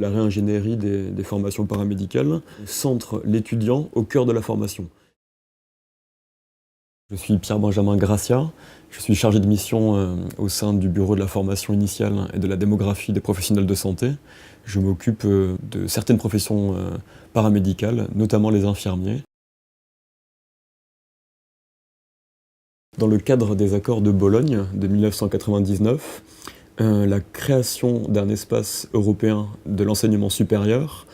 La réingénierie des formations paramédicales centre l'étudiant au cœur de la formation. Je suis Pierre-Benjamin Gracia, je suis chargé de mission au sein du bureau de la formation initiale et de la démographie des professionnels de santé. Je m'occupe de certaines professions paramédicales, notamment les infirmiers. Dans le cadre des accords de Bologne de 1999, la création d'un espace européen de l'enseignement supérieur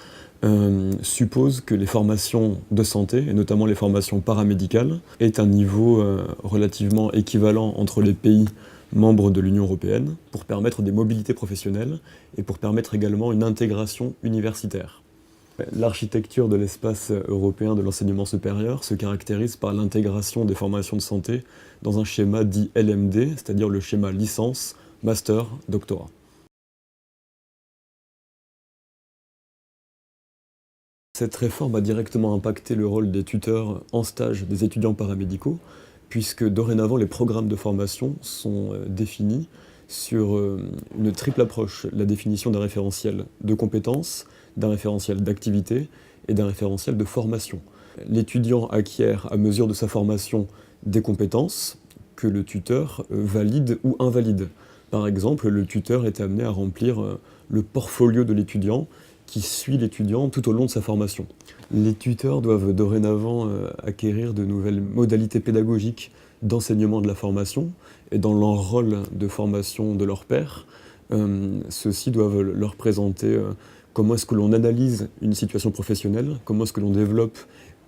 suppose que les formations de santé, et notamment les formations paramédicales, aient un niveau relativement équivalent entre les pays membres de l'Union européenne pour permettre des mobilités professionnelles et pour permettre également une intégration universitaire. L'architecture de l'espace européen de l'enseignement supérieur se caractérise par l'intégration des formations de santé dans un schéma dit LMD, c'est-à-dire le schéma licence, master, doctorat. Cette réforme a directement impacté le rôle des tuteurs en stage des étudiants paramédicaux, puisque dorénavant les programmes de formation sont définis sur une triple approche, la définition d'un référentiel de compétences, d'un référentiel d'activité et d'un référentiel de formation. L'étudiant acquiert à mesure de sa formation des compétences que le tuteur valide ou invalide. Par exemple, le tuteur est amené à remplir le portfolio de l'étudiant qui suit l'étudiant tout au long de sa formation. Les tuteurs doivent dorénavant acquérir de nouvelles modalités pédagogiques d'enseignement de la formation, et dans leur rôle de formation de leurs pairs, ceux-ci doivent leur présenter comment est-ce que l'on analyse une situation professionnelle, comment est-ce que l'on développe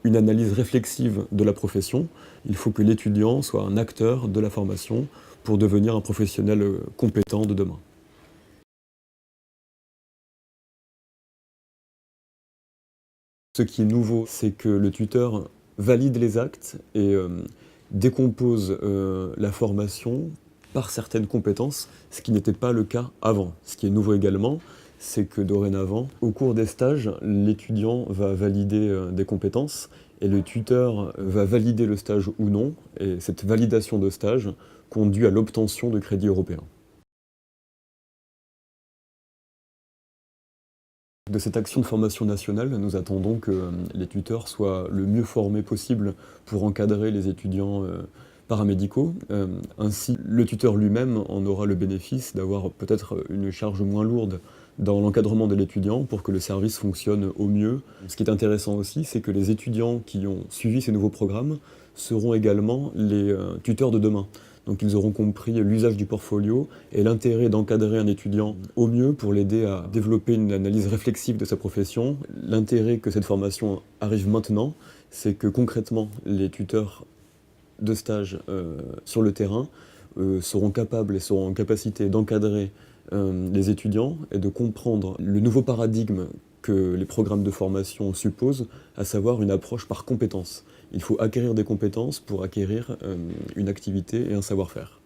une analyse réflexive de la profession. Il faut que l'étudiant soit un acteur de la formation pour devenir un professionnel compétent de demain. Ce qui est nouveau, c'est que le tuteur valide les actes et décompose la formation par certaines compétences, ce qui n'était pas le cas avant. Ce qui est nouveau également, c'est que dorénavant, au cours des stages, l'étudiant va valider des compétences et le tuteur va valider le stage ou non, et cette validation de stage conduit à l'obtention de crédits européens. De cette action de formation nationale, nous attendons que les tuteurs soient le mieux formés possible pour encadrer les étudiants paramédicaux. Ainsi, le tuteur lui-même en aura le bénéfice d'avoir peut-être une charge moins lourde dans l'encadrement de l'étudiant pour que le service fonctionne au mieux. Ce qui est intéressant aussi, c'est que les étudiants qui ont suivi ces nouveaux programmes seront également les tuteurs de demain. Donc ils auront compris l'usage du portfolio et l'intérêt d'encadrer un étudiant au mieux pour l'aider à développer une analyse réflexive de sa profession. L'intérêt que cette formation arrive maintenant, c'est que concrètement, les tuteurs de stage sur le terrain seront capables et seront en capacité d'encadrer les étudiants et de comprendre le nouveau paradigme que les programmes de formation supposent, à savoir une approche par compétences. Il faut acquérir des compétences pour acquérir une activité et un savoir-faire.